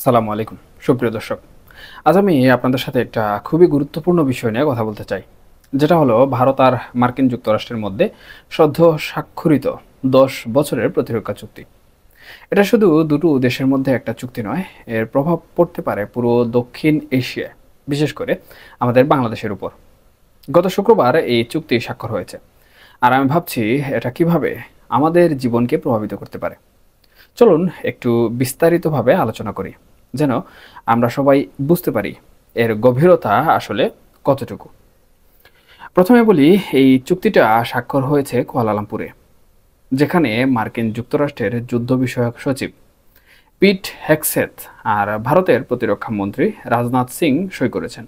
সালামু আলাইকুম সুপ্রিয় দর্শক। আজ আমি আপনাদের সাথে একটা খুবই গুরুত্বপূর্ণ বিষয় নিয়ে কথা বলতে চাই, যেটা হলো ভারত আর মার্কিন যুক্তরাষ্ট্রের মধ্যে সদ্য স্বাক্ষরিত 10 বছরের প্রতিরক্ষা চুক্তি। এটা শুধু দুটো দেশের মধ্যে একটা চুক্তি নয়, এর প্রভাব পড়তে পারে পুরো দক্ষিণ এশিয়ায়, বিশেষ করে আমাদের বাংলাদেশের উপর। গত শুক্রবার এই চুক্তি স্বাক্ষর হয়েছে, আর আমি ভাবছি এটা কিভাবে আমাদের জীবনকে প্রভাবিত করতে পারে। চলুন একটু বিস্তারিতভাবে আলোচনা করি, যেন আমরা সবাই বুঝতে পারি এর গভীরতা আসলে কতটুকু। প্রথমে বলি, এই চুক্তিটা স্বাক্ষর হয়েছে কুয়ালালামপুরে, যেখানে মার্কিন যুক্তরাষ্ট্রের যুদ্ধ বিষয়ক সচিব পিট হেগসেথ আর ভারতের প্রতিরক্ষা মন্ত্রী রাজনাথ সিং সই করেছেন।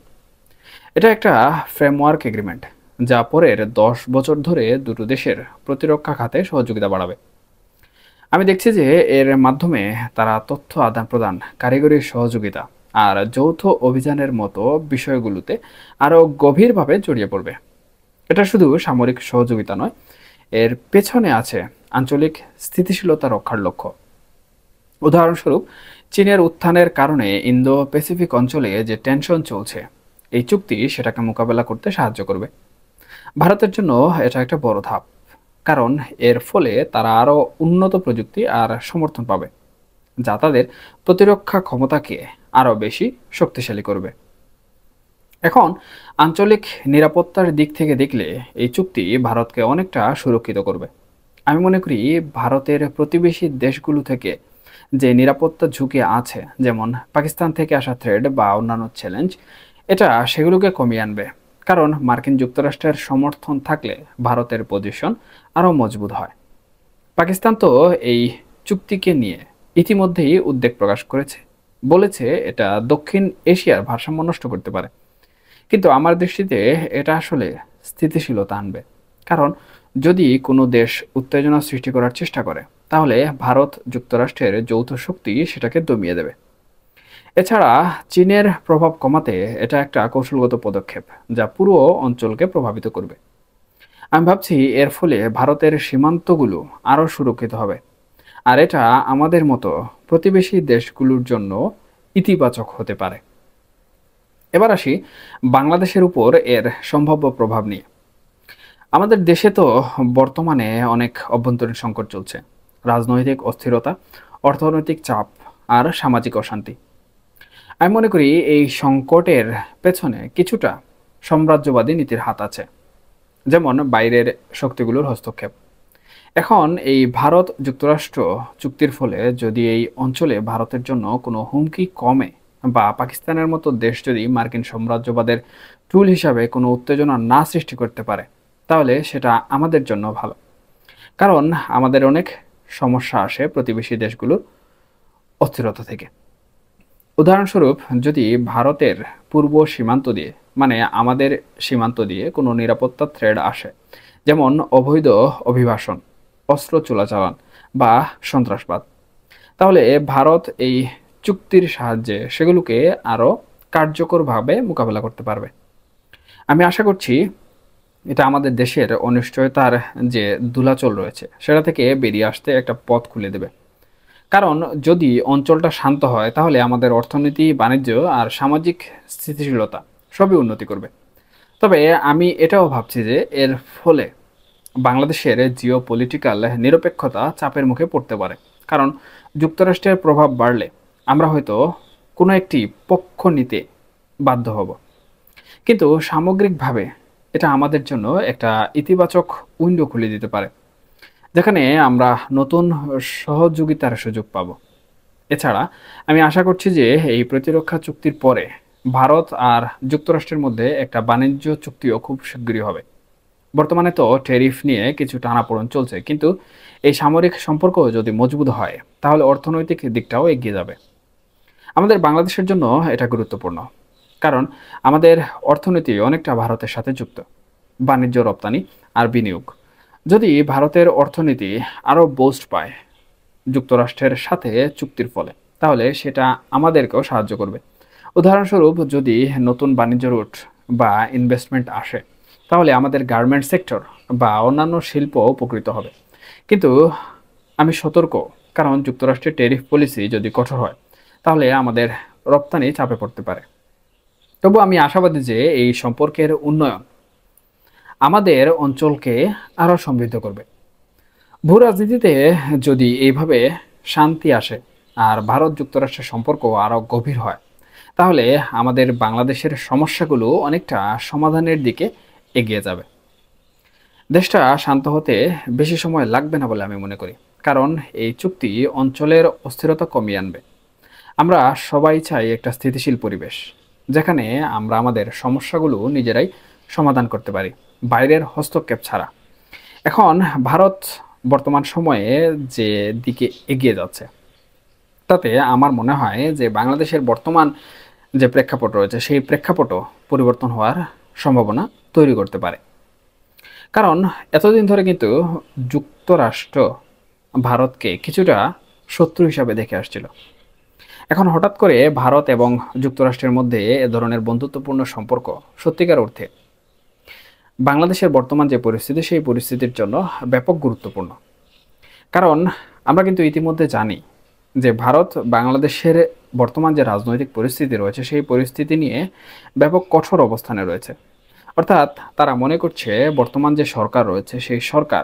এটা একটা ফ্রেমওয়ার্ক এগ্রিমেন্ট, যা পরের 10 বছর ধরে দুটো দেশের প্রতিরক্ষা খাতে সহযোগিতা বাড়াবে। আমি দেখছি যে এর মাধ্যমে তারা তথ্য আদান প্রদান, কারিগরি সহযোগিতা আর যৌথ অভিযানের মতো বিষয়গুলোতে আরও গভীরভাবে জড়িয়ে পড়বে। এটা শুধু সামরিক সহযোগিতা নয়, এর পেছনে আছে আঞ্চলিক স্থিতিশীলতা রক্ষার লক্ষ্য। উদাহরণস্বরূপ, চীনের উত্থানের কারণে ইন্দো প্যাসিফিক অঞ্চলে যে টেনশন চলছে, এই চুক্তি সেটাকে মোকাবেলা করতে সাহায্য করবে। ভারতের জন্য এটা একটা বড় ধাপ, কারণ এর ফলে তারা আরও উন্নত প্রযুক্তি আর সমর্থন পাবে, যা তাদের প্রতিরক্ষা ক্ষমতাকে আরও বেশি শক্তিশালী করবে। এখন আঞ্চলিক নিরাপত্তার দিক থেকে দেখলে এই চুক্তি ভারতকে অনেকটা সুরক্ষিত করবে। আমি মনে করি ভারতের প্রতিবেশী দেশগুলো থেকে যে নিরাপত্তা ঝুঁকি আছে, যেমন পাকিস্তান থেকে আসা থ্রেড বা অন্যান্য চ্যালেঞ্জ, এটা সেগুলোকে কমিয়ে আনবে। কারণ মার্কিন যুক্তরাষ্ট্রের সমর্থন থাকলে ভারতের পজিশন আরও মজবুত হয়। পাকিস্তান তো এই চুক্তিকে নিয়ে ইতিমধ্যেই উদ্বেগ প্রকাশ করেছে, বলেছে এটা দক্ষিণ এশিয়ার ভারসাম্য নষ্ট করতে পারে। কিন্তু আমার দৃষ্টিতে এটা আসলে স্থিতিশীলতা আনবে। কারণ যদি কোনো দেশ উত্তেজনা সৃষ্টি করার চেষ্টা করে, তাহলে ভারত যুক্তরাষ্ট্রের যৌথ শক্তি সেটাকে দমিয়ে দেবে। এছাড়া চীনের প্রভাব কমাতে এটা একটা কৌশলগত পদক্ষেপ, যা পুরো অঞ্চলকে প্রভাবিত করবে। আমি ভাবছি এর ফলে ভারতের সীমান্তগুলো আরও সুরক্ষিত হবে, আর এটা আমাদের মতো প্রতিবেশী দেশগুলোর জন্য ইতিবাচক হতে পারে। এবার আসি বাংলাদেশের উপর এর সম্ভাব্য প্রভাব নিয়ে। আমাদের দেশে তো বর্তমানে অনেক অভ্যন্তরীণ সংকট চলছে, রাজনৈতিক অস্থিরতা, অর্থনৈতিক চাপ আর সামাজিক অশান্তি। আমি মনে করি এই সংকটের পেছনে কিছুটা সাম্রাজ্যবাদী নীতির হাত আছে, যেমন বাইরের শক্তিগুলোর হস্তক্ষেপ। এখন এই ভারত যুক্তরাষ্ট্র চুক্তির ফলে যদি এই অঞ্চলে ভারতের জন্য কোনো হুমকি কমে, বা পাকিস্তানের মতো দেশ যদি মার্কিন সাম্রাজ্যবাদের টুল হিসাবে কোনো উত্তেজনা না সৃষ্টি করতে পারে, তাহলে সেটা আমাদের জন্য ভালো। কারণ আমাদের অনেক সমস্যা আসে প্রতিবেশী দেশগুলোর অস্থিরতা থেকে। উদাহরণস্বরূপ, যদি ভারতের পূর্ব সীমান্ত দিয়ে, মানে আমাদের সীমান্ত দিয়ে কোনো নিরাপত্তা থ্রেড আসে, যেমন অবৈধ অভিবাসন, অস্ত্র চোরাচালান বা সন্ত্রাসবাদ, তাহলে ভারত এই চুক্তির সাহায্যে সেগুলোকে আরও কার্যকরভাবে মোকাবেলা করতে পারবে। আমি আশা করছি এটা আমাদের দেশের অনিশ্চয়তার যে দোলাচল রয়েছে, সেটা থেকে বেরিয়ে আসতে একটা পথ খুলে দেবে। কারণ যদি অঞ্চলটা শান্ত হয়, তাহলে আমাদের অর্থনীতি, বাণিজ্য আর সামাজিক স্থিতিশীলতা সবই উন্নতি করবে। তবে আমি এটাও ভাবছি যে এর ফলে বাংলাদেশের জিও পলিটিক্যাল নিরপেক্ষতা চাপের মুখে পড়তে পারে। কারণ যুক্তরাষ্ট্রের প্রভাব বাড়লে আমরা হয়তো কোনো একটি পক্ষ নিতে বাধ্য হব। কিন্তু সামগ্রিকভাবে এটা আমাদের জন্য একটা ইতিবাচক উইন্ডো খুলে দিতে পারে, যেখানে আমরা নতুন সহযোগিতার সুযোগ পাব। এছাড়া আমি আশা করছি যে এই প্রতিরক্ষা চুক্তির পরে ভারত আর যুক্তরাষ্ট্রের মধ্যে একটা বাণিজ্য চুক্তিও খুব শীঘ্রই হবে। বর্তমানে তো ট্যারিফ নিয়ে কিছু টানাপোড়েন চলছে, কিন্তু এই সামরিক সম্পর্ক যদি মজবুত হয়, তাহলে অর্থনৈতিক দিকটাও এগিয়ে যাবে। আমাদের বাংলাদেশের জন্য এটা গুরুত্বপূর্ণ, কারণ আমাদের অর্থনীতি অনেকটা ভারতের সাথে যুক্ত। বাণিজ্য, রপ্তানি আর বিনিয়োগ, যদি ভারতের অর্থনীতি আরও বুস্ট পায় যুক্তরাষ্ট্রের সাথে চুক্তির ফলে, তাহলে সেটা আমাদেরকেও সাহায্য করবে। উদাহরণস্বরূপ, যদি নতুন বাণিজ্য রুট বা ইনভেস্টমেন্ট আসে, তাহলে আমাদের গার্মেন্ট সেক্টর বা অন্যান্য শিল্প উপকৃত হবে। কিন্তু আমি সতর্ক, কারণ যুক্তরাষ্ট্রের ট্যারিফ পলিসি যদি কঠোর হয়, তাহলে আমাদের রপ্তানি চাপে পড়তে পারে। তবু আমি আশাবাদী যে এই সম্পর্কের উন্নয়ন আমাদের অঞ্চলকে আরও সমৃদ্ধ করবে। ভূ রাজনীতিতে যদি এইভাবে শান্তি আসে আর ভারত যুক্তরাষ্ট্রের সম্পর্ক আরও গভীর হয়, তাহলে আমাদের বাংলাদেশের সমস্যাগুলো অনেকটা সমাধানের দিকে এগিয়ে যাবে। দেশটা শান্ত হতে বেশি সময় লাগবে না বলে আমি মনে করি, কারণ এই চুক্তি অঞ্চলের অস্থিরতা কমিয়ে আনবে। আমরা সবাই চাই একটা স্থিতিশীল পরিবেশ, যেখানে আমরা আমাদের সমস্যাগুলো নিজেরাই সমাধান করতে পারি, বাইরের হস্তক্ষেপ ছাড়া। এখন ভারত বর্তমান সময়ে যে দিকে এগিয়ে যাচ্ছে, তাতে আমার মনে হয় যে বাংলাদেশের বর্তমান যে প্রেক্ষাপট রয়েছে সেই প্রেক্ষাপটও পরিবর্তন হওয়ার সম্ভাবনা তৈরি করতে পারে। কারণ এতদিন ধরে কিন্তু যুক্তরাষ্ট্র ভারতকে কিছুটা শত্রু হিসাবে দেখে আসছিল। এখন হঠাৎ করে ভারত এবং যুক্তরাষ্ট্রের মধ্যে এ ধরনের বন্ধুত্বপূর্ণ সম্পর্ক সত্যিকার অর্থে বাংলাদেশের বর্তমান যে পরিস্থিতি সেই পরিস্থিতির জন্য ব্যাপক গুরুত্বপূর্ণ। কারণ আমরা কিন্তু ইতিমধ্যে জানি যে ভারত বাংলাদেশের বর্তমান যে রাজনৈতিক পরিস্থিতি রয়েছে সেই পরিস্থিতি নিয়ে ব্যাপক কঠোর অবস্থানে রয়েছে। অর্থাৎ তারা মনে করছে বর্তমান যে সরকার রয়েছে সেই সরকার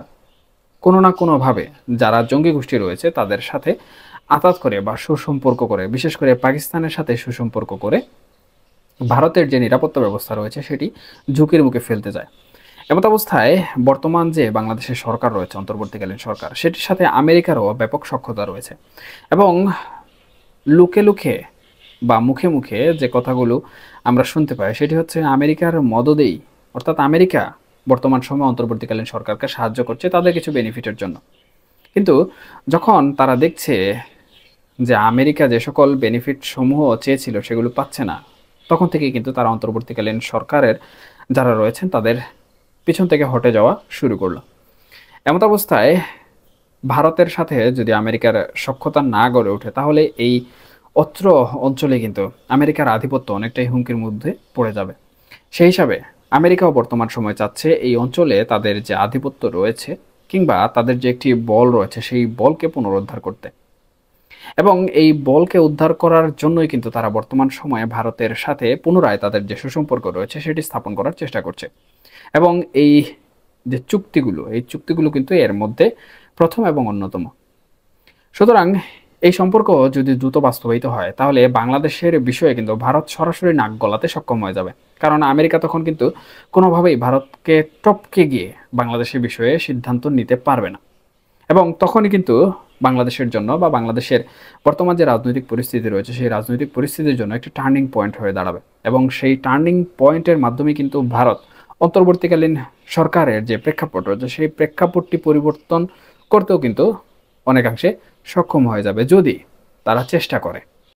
কোনো না কোনোভাবে যারা জঙ্গি গোষ্ঠী রয়েছে তাদের সাথে আতাত করে বা সুসম্পর্ক করে, বিশেষ করে পাকিস্তানের সাথে সুসম্পর্ক করে ভারতের যে নিরাপত্তা ব্যবস্থা রয়েছে সেটি ঝুঁকির মুখে ফেলতে যায়। এমত অবস্থায় বর্তমান যে বাংলাদেশের সরকার রয়েছে, অন্তর্বর্তীকালীন সরকার, সেটির সাথে আমেরিকারও ব্যাপক সখ্যতা রয়েছে। এবং লুকে লুকে বা মুখে মুখে যে কথাগুলো আমরা শুনতে পাই সেটি হচ্ছে আমেরিকার মদদেই, অর্থাৎ আমেরিকা বর্তমান সময়ে অন্তর্বর্তীকালীন সরকারকে সাহায্য করছে তাদের কিছু বেনিফিটের জন্য। কিন্তু যখন তারা দেখছে যে আমেরিকা যে সকল বেনিফিট সমূহ চেয়েছিল সেগুলো পাচ্ছে না, তখন থেকেই কিন্তু তারা অন্তর্বর্তীকালীন সরকারের যারা রয়েছেন তাদের পিছন থেকে হটে যাওয়া শুরু করলো। এমত অবস্থায় ভারতের সাথে যদি আমেরিকার সখ্যতা না গড়ে ওঠে, তাহলে এই অত্র অঞ্চলে কিন্তু আমেরিকার আধিপত্য অনেকটাই হুমকির মধ্যে পড়ে যাবে। সেই হিসাবে আমেরিকাও বর্তমান সময় চাচ্ছে এই অঞ্চলে তাদের যে আধিপত্য রয়েছে কিংবা তাদের যে একটি বল রয়েছে সেই বলকে পুনরুদ্ধার করতে। এবং এই বলকে উদ্ধার করার জন্যই কিন্তু তারা বর্তমান সময়ে ভারতের সাথে পুনরায় তাদের যে সুসম্পর্ক রয়েছে সেটি স্থাপন করার চেষ্টা করছে। এবং এই যে চুক্তিগুলো, এই চুক্তিগুলো কিন্তু এর মধ্যে প্রথম এবং অন্যতম। সুতরাং এই সম্পর্ক যদি দ্রুত বাস্তবায়িত হয়, তাহলে বাংলাদেশের বিষয়ে কিন্তু ভারত সরাসরি নাক গলাতে সক্ষম হয়ে যাবে। কারণ আমেরিকা তখন কিন্তু কোনোভাবেই ভারতকে টপকে গিয়ে বাংলাদেশের বিষয়ে সিদ্ধান্ত নিতে পারবে না। এবং তখনই কিন্তু বাংলাদেশের জন্য বা বাংলাদেশের বর্তমান যে রাজনৈতিক পরিস্থিতি রয়েছে সেই রাজনৈতিক পরিস্থিতির জন্য একটি টার্নিং পয়েন্ট হয়ে দাঁড়াবে। এবং সেই টার্নিং পয়েন্টের মাধ্যমে কিন্তু ভারত অন্তর্বর্তীকালীন সরকারের যে প্রেক্ষাপট রয়েছে সেই প্রেক্ষাপটটি পরিবর্তন করতেও কিন্তু অনেকাংশে সক্ষম হয়ে যাবে, যদি তারা চেষ্টা করে।